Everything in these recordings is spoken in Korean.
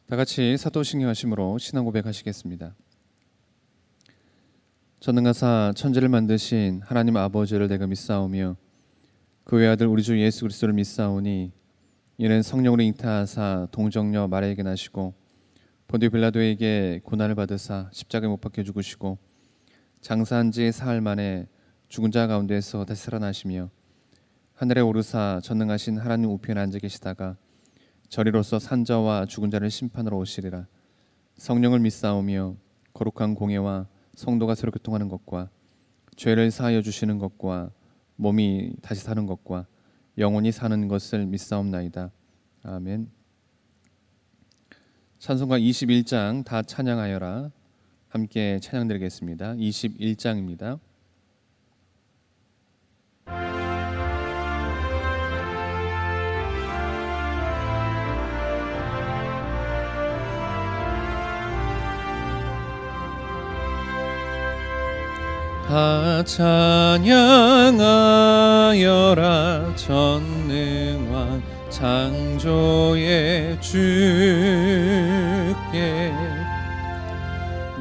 다 같이 사도신경 하심으로 신앙 고백하시겠습니다. 전능하사 천지를 만드신 하나님 아버지를 내가 믿사오며 그 외아들 우리 주 예수 그리스도를 믿사오니 이는 성령으로 잉태하사 동정녀 마리아에게 나시고 본디오 빌라도에게 고난을 받으사 십자가에 못 박혀 죽으시고 장사한 지 사흘 만에 죽은 자 가운데서 다시 살아나시며 하늘에 오르사 전능하신 하나님 우편에 앉아 계시다가 저리로서 산자와 죽은 자를 심판하러 오시리라. 성령을 믿사오며 거룩한 공예와 성도가 새로 교통하는 것과 죄를 사하여 주시는 것과 몸이 다시 사는 것과 영원히 사는 것을 믿사옵나이다. 아멘. 찬송가 21장 다 찬양하여라 함께 찬양 드리겠습니다. 21장입니다. 다 찬양하여라 전능한 창조의 주께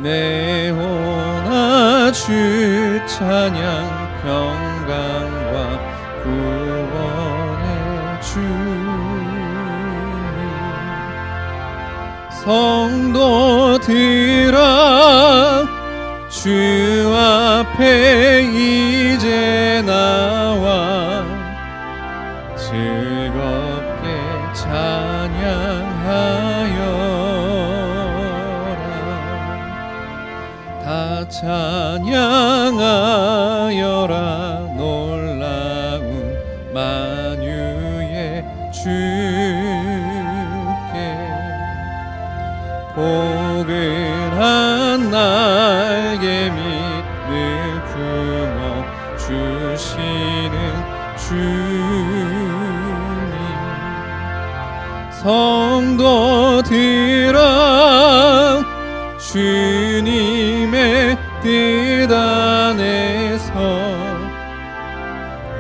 내 혼아 주 찬양 평강과 구원의 주님 성도들아 주 앞에 이제 나와 즐겁게 찬양하여라 다 찬양하여라 놀라운 만유의 주께 포근한 날개 밑 늘 품어 주시는 주님 성도들아 주님의 뜻 안에서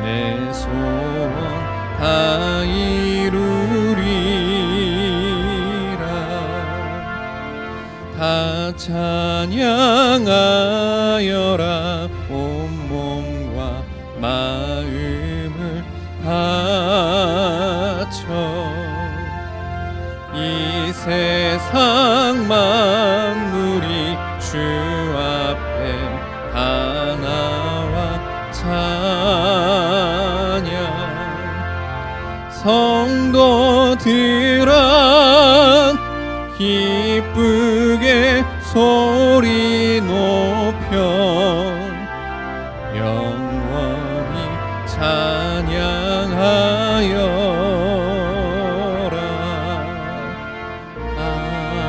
내 소원 다 이루리라 다 찬양하여라 온몸과 마음을 바쳐 이 세상 만물이 주 앞에 다 나와 찬양 성도들아 기쁘게 소리 높여 영원히 찬양하여라 아멘.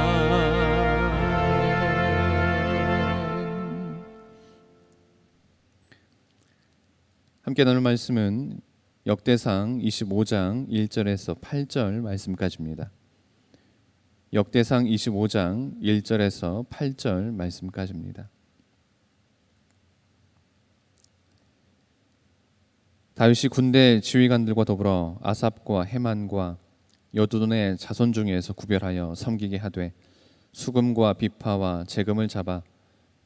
함께 나눌 말씀은 역대상 25장 1절에서 8절 말씀까지입니다. 역대상 25장 1절에서 8절 말씀까지입니다. 다윗이 군대 지휘관들과 더불어 아삽과 헤만과 여두둔의 자손 중에서 구별하여 섬기게 하되 수금과 비파와 재금을 잡아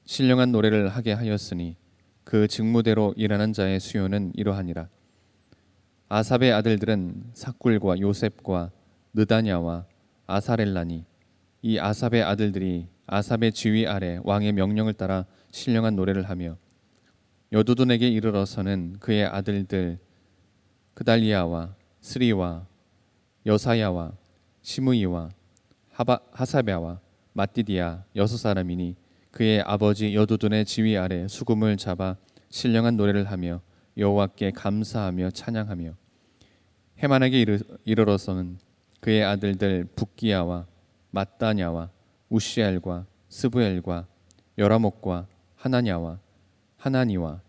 신령한 노래를 하게 하였으니 그 직무대로 일하는 자의 수요는 이러하니라. 아삽의 아들들은 삭굴과 요셉과 느다냐와 아사렐라니 이 아삽의 아들들이 아삽의 지휘 아래 왕의 명령을 따라 신령한 노래를 하며 여두둔에게 이르러서는 그의 아들들 그달리아와 스리와 여사야와 시므이와 하사랴와 마띠디아 6사람이니 그의 아버지 여두둔의 지휘 아래 수금을 잡아 신령한 노래를 하며 여호와께 감사하며 찬양하며 헤만에게 이르러서는 그의 아들들 붓기야와 mat다냐와 우시엘과 스부엘과 여라목과 하나냐와 하나니와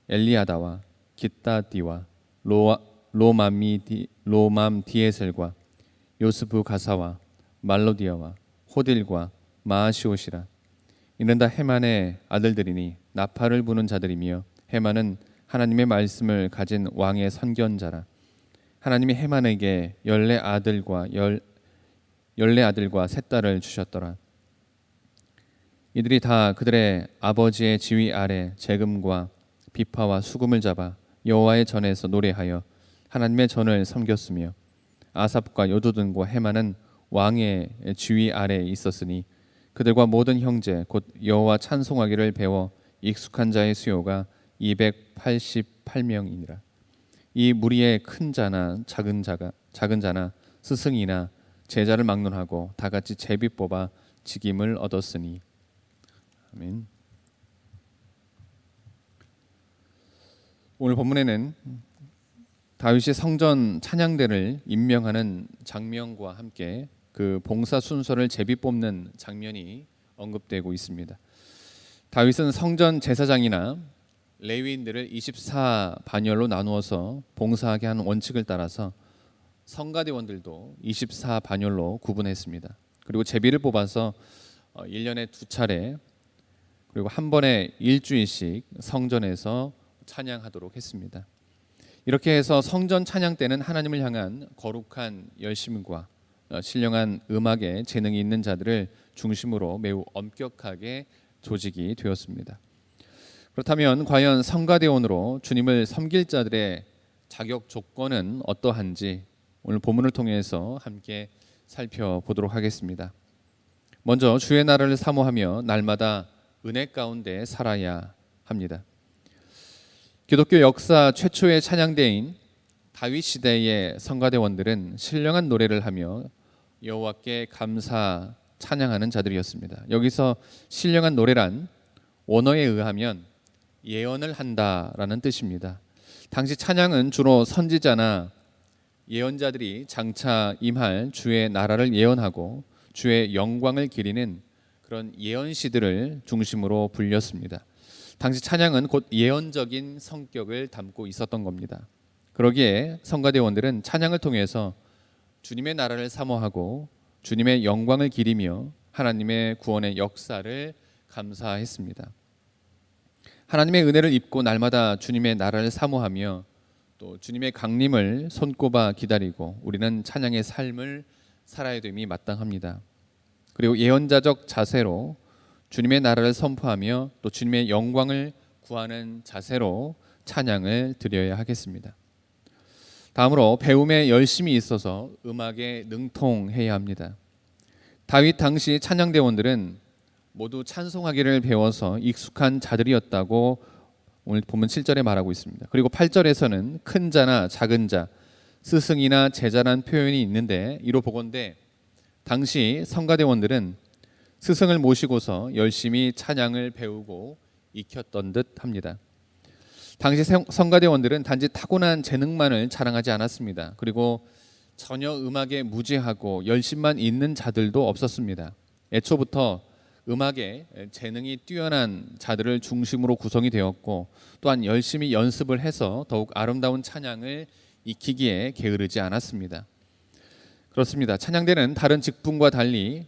엘리아다와 깃다디와 로맘디에셀과 요스부 가사와 말로디아와 호딜과 마아시옷이라. 이는 다 헤만의 아들들이니 나팔을 부는 자들이며 헤만은 하나님의 말씀을 가진 왕의 선견자라. 하나님이 헤만에게 14 아들과 14 아들과 3 딸을 주셨더라. 이들이 다 그들의 아버지의 지위 아래 재금과 비파와 수금을 잡아 여호와의 전에서 노래하여 하나님의 전을 섬겼으며 아삽과 여두둔과 헤만은 왕의 지위 아래에 있었으니 그들과 모든 형제 곧 여호와 찬송하기를 배워 익숙한 자의 수요가 288명이니라. 이 무리의 큰 자나 작은 자나 스승이나 제자를 막론하고 다 같이 제비 뽑아 직임을 얻었으니. 아멘. 오늘 본문에는 다윗이 성전 찬양대를 임명하는 장면과 함께 그 봉사 순서를 제비 뽑는 장면이 언급되고 있습니다. 다윗은 성전 제사장이나 레위인들을 24반열로 나누어서 봉사하게 하는 원칙을 따라서 성가대원들도 24반열로 구분했습니다. 그리고 제비를 뽑아서 1년에 2차례 그리고 한 번에 일주일씩 성전에서 찬양하도록 했습니다. 이렇게 해서 성전 찬양 때는 하나님을 향한 거룩한 열심과 신령한 음악에 재능이 있는 자들을 중심으로 매우 엄격하게 조직이 되었습니다. 그렇다면 과연 성가대원으로 주님을 섬길 자들의 자격 조건은 어떠한지 오늘 본문을 통해서 함께 살펴보도록 하겠습니다. 먼저 주의 나라를 사모하며 날마다 은혜 가운데 살아야 합니다. 기독교 역사 최초의 찬양대인 다윗 시대의 성가대원들은 신령한 노래를 하며 여호와께 감사 찬양하는 자들이었습니다. 여기서 신령한 노래란 원어에 의하면 예언을 한다라는 뜻입니다. 당시 찬양은 주로 선지자나 예언자들이 장차 임할 주의 나라를 예언하고 주의 영광을 기리는 그런 예언시들을 중심으로 불렸습니다. 당시 찬양은 곧 예언적인 성격을 담고 있었던 겁니다. 그러기에 성가대원들은 찬양을 통해서 주님의 나라를 사모하고 주님의 영광을 기리며 하나님의 구원의 역사를 감사했습니다. 하나님의 은혜를 입고 날마다 주님의 나라를 사모하며 또 주님의 강림을 손꼽아 기다리고 우리는 찬양의 삶을 살아야 됨이 마땅합니다. 그리고 예언자적 자세로 주님의 나라를 선포하며 또 주님의 영광을 구하는 자세로 찬양을 드려야 하겠습니다. 다음으로 배움에 열심이 있어서 음악에 능통해야 합니다. 다윗 당시 찬양대원들은 모두 찬송하기를 배워서 익숙한 자들이었다고 오늘 본문 7절에 말하고 있습니다. 그리고 8절에서는 큰 자나 작은 자, 스승이나 제자란 표현이 있는데 이로 보건대 당시 성가대원들은 스승을 모시고서 열심히 찬양을 배우고 익혔던 듯 합니다. 당시 성가대원들은 단지 타고난 재능만을 자랑하지 않았습니다. 그리고 전혀 음악에 무지하고 열심만 있는 자들도 없었습니다. 애초부터 음악에 재능이 뛰어난 자들을 중심으로 구성이 되었고 또한 열심히 연습을 해서 더욱 아름다운 찬양을 익히기에 게으르지 않았습니다. 그렇습니다. 찬양대는 다른 직분과 달리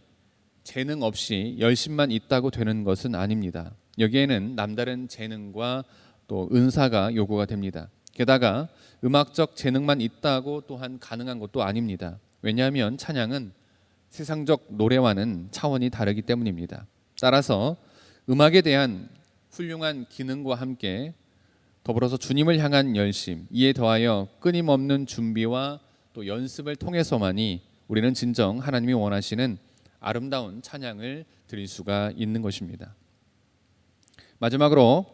재능 없이 열심만 있다고 되는 것은 아닙니다. 여기에는 남다른 재능과 또 은사가 요구가 됩니다. 게다가 음악적 재능만 있다고 또한 가능한 것도 아닙니다. 왜냐하면 찬양은 세상적 노래와는 차원이 다르기 때문입니다. 따라서 음악에 대한 훌륭한 기능과 함께 더불어서 주님을 향한 열심, 이에 더하여 끊임없는 준비와 또 연습을 통해서만이 우리는 진정 하나님이 원하시는 아름다운 찬양을 드릴 수가 있는 것입니다. 마지막으로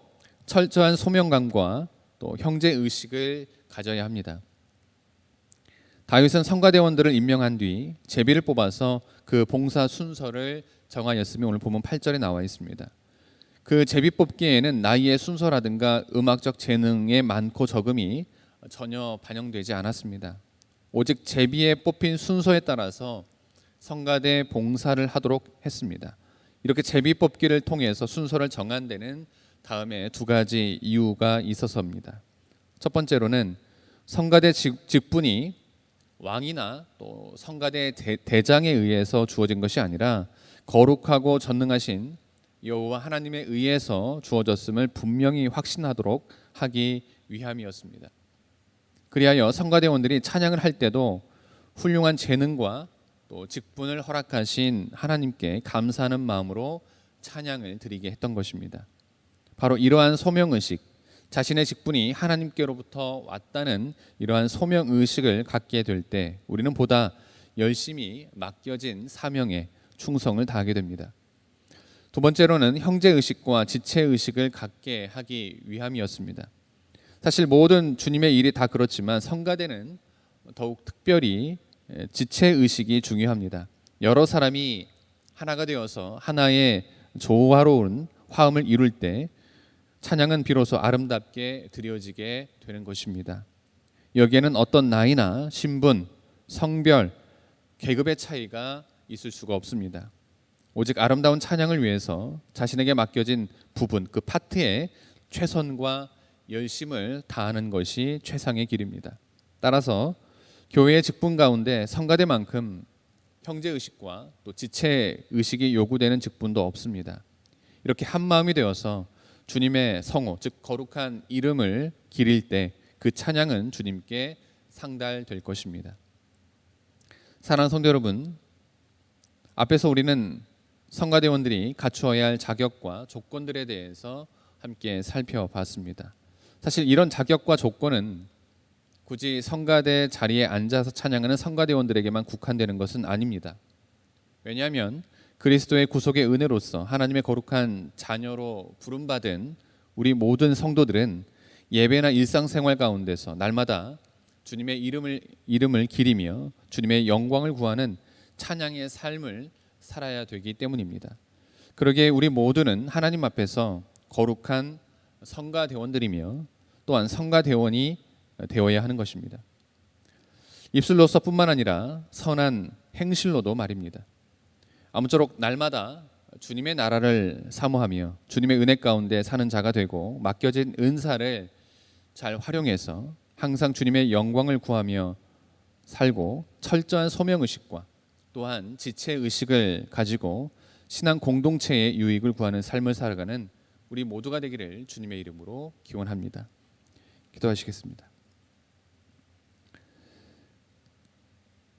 철저한 소명감과 또 형제 의식을 가져야 합니다. 다윗은 성가대원들을 임명한 뒤 제비를 뽑아서 그 봉사 순서를 정하였으며 오늘 보면 8절에 나와 있습니다. 그 제비 뽑기에는 나이의 순서라든가 음악적 재능의 많고 적음이 전혀 반영되지 않았습니다. 오직 제비에 뽑힌 순서에 따라서 성가대 봉사를 하도록 했습니다. 이렇게 제비 뽑기를 통해서 순서를 정한 데는 다음에 2가지 이유가 있어서입니다. 첫 번째로는 성가대 직분이 왕이나 또 성가대 대장에 의해서 주어진 것이 아니라 거룩하고 전능하신 여호와 하나님에 의해서 주어졌음을 분명히 확신하도록 하기 위함이었습니다. 그리하여 성가대원들이 찬양을 할 때도 훌륭한 재능과 또 직분을 허락하신 하나님께 감사하는 마음으로 찬양을 드리게 했던 것입니다. 바로 이러한 소명의식, 자신의 직분이 하나님께로부터 왔다는 이러한 소명의식을 갖게 될 때 우리는 보다 열심히 맡겨진 사명에 충성을 다하게 됩니다. 두 번째로는 형제의식과 지체의식을 갖게 하기 위함이었습니다. 사실 모든 주님의 일이 다 그렇지만 성가대는 더욱 특별히 지체의식이 중요합니다. 여러 사람이 하나가 되어서 하나의 조화로운 화음을 이룰 때 찬양은 비로소 아름답게 드려지게 되는 것입니다. 여기에는 어떤 나이나 신분, 성별, 계급의 차이가 있을 수가 없습니다. 오직 아름다운 찬양을 위해서 자신에게 맡겨진 부분, 그 파트에 최선과 열심을 다하는 것이 최상의 길입니다. 따라서 교회의 직분 가운데 성가대만큼 형제의식과 또 지체의식이 요구되는 직분도 없습니다. 이렇게 한 마음이 되어서 주님의 성호, 즉 거룩한 이름을 기릴 때 그 찬양은 주님께 상달될 것입니다. 사랑하는 성도 여러분, 앞에서 우리는 성가대원들이 갖추어야 할 자격과 조건들에 대해서 함께 살펴봤습니다. 사실 이런 자격과 조건은 굳이 성가대 자리에 앉아서 찬양하는 성가대원들에게만 국한되는 것은 아닙니다. 왜냐하면 그리스도의 구속의 은혜로서 하나님의 거룩한 자녀로 부름받은 우리 모든 성도들은 예배나 일상생활 가운데서 날마다 주님의 이름을 기리며 주님의 영광을 구하는 찬양의 삶을 살아야 되기 때문입니다. 그러기에 우리 모두는 하나님 앞에서 거룩한 성가대원들이며 또한 성가대원이 되어야 하는 것입니다. 입술로서뿐만 아니라 선한 행실로도 말입니다. 아무쪼록 날마다 주님의 나라를 사모하며 주님의 은혜 가운데 사는 자가 되고 맡겨진 은사를 잘 활용해서 항상 주님의 영광을 구하며 살고 철저한 소명의식과 또한 지체의식을 가지고 신앙 공동체의 유익을 구하는 삶을 살아가는 우리 모두가 되기를 주님의 이름으로 기원합니다. 기도하시겠습니다.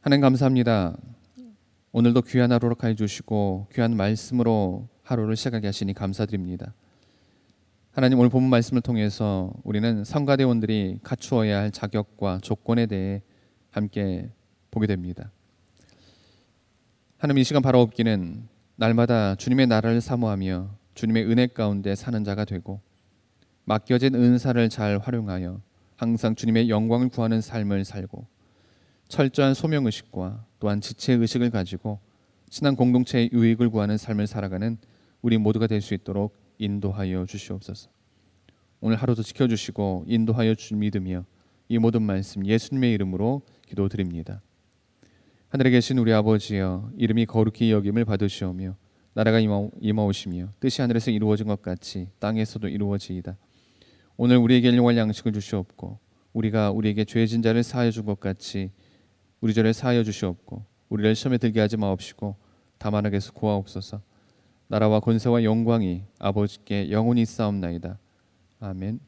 하나님 감사합니다. 오늘도 귀한 하루로 하여 주시고 귀한 말씀으로 하루를 시작하게 하시니 감사드립니다. 하나님, 오늘 본문 말씀을 통해서 우리는 성가대원들이 갖추어야 할 자격과 조건에 대해 함께 보게 됩니다. 하나님, 이 시간 바라옵기는 날마다 주님의 나라를 사모하며 주님의 은혜 가운데 사는 자가 되고 맡겨진 은사를 잘 활용하여 항상 주님의 영광을 구하는 삶을 살고 철저한 소명의식과 또한 지체의식을 가지고 신앙 공동체의 유익을 구하는 삶을 살아가는 우리 모두가 될 수 있도록 인도하여 주시옵소서. 오늘 하루도 지켜주시고 인도하여 주 믿으며 이 모든 말씀 예수님의 이름으로 기도드립니다. 하늘에 계신 우리 아버지여, 이름이 거룩히 여김을 받으시오며 나라가 임하오시며 뜻이 하늘에서 이루어진 것 같이 땅에서도 이루어지이다. 오늘 우리에게 일용할 양식을 주시옵고 우리가 우리에게 죄진 자를 사하여 준 것 같이 우리 죄를 사하여 주시옵고 우리를 시험에 들게 하지 마옵시고 다만 악에서 구하옵소서. 나라와 권세와 영광이 아버지께 영원히 있사옵나이다. 아멘.